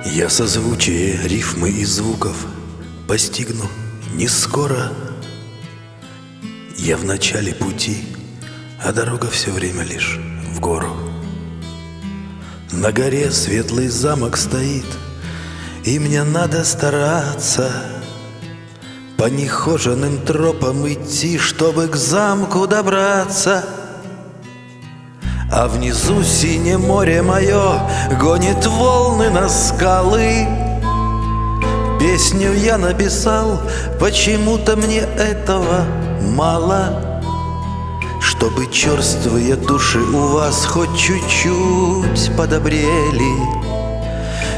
Я созвучие рифмы и звуков постигну не скоро. Я в начале пути, а дорога все время лишь в гору. На горе светлый замок стоит, и мне надо стараться по нехоженным тропам идти, чтобы к замку добраться. А внизу синее море мое гонит волны на скалы. Песню я написал, почему-то мне этого мало, чтобы черствые души у вас хоть чуть-чуть подобрели.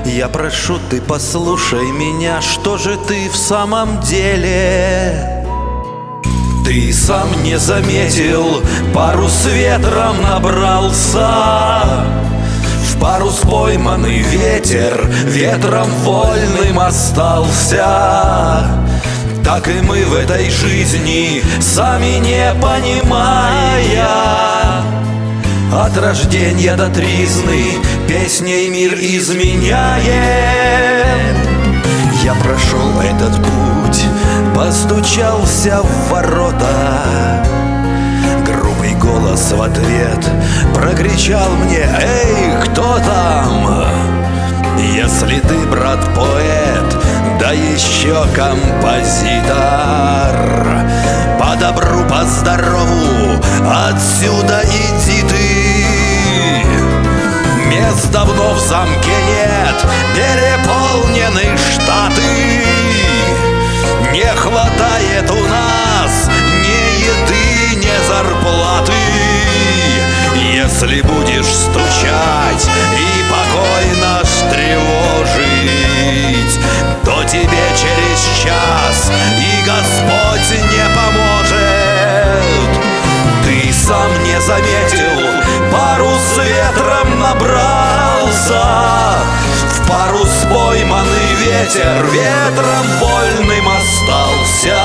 Я прошу, ты послушай меня, что же ты в самом деле? Ты сам не заметил, парус ветром набрался, в парус пойманный ветер ветром вольным остался. Так и мы в этой жизни, сами не понимая, от рождения до тризны песней мир изменяем. Я прошел этот путь, постучался в ворота. Грубый голос в ответ прокричал мне: «Эй, кто там?» Если ты, брат, поэт, да еще композитор, по добру, по здорову отсюда иди ты. Мест давно в замке нет, переполнены штаты. Не хватает у нас ни еды, ни зарплаты. Если будешь стучать и покой наш тревожить, то тебе через час и Господь не поможет. Ты сам не заметил, парус ветром набрался, в парус пойманный ветер ветром вольным остался.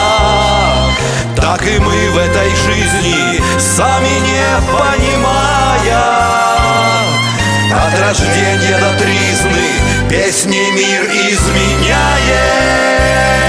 Так и мы в этой жизни, сами не понимая, от рождения до тризны песни мир изменяем.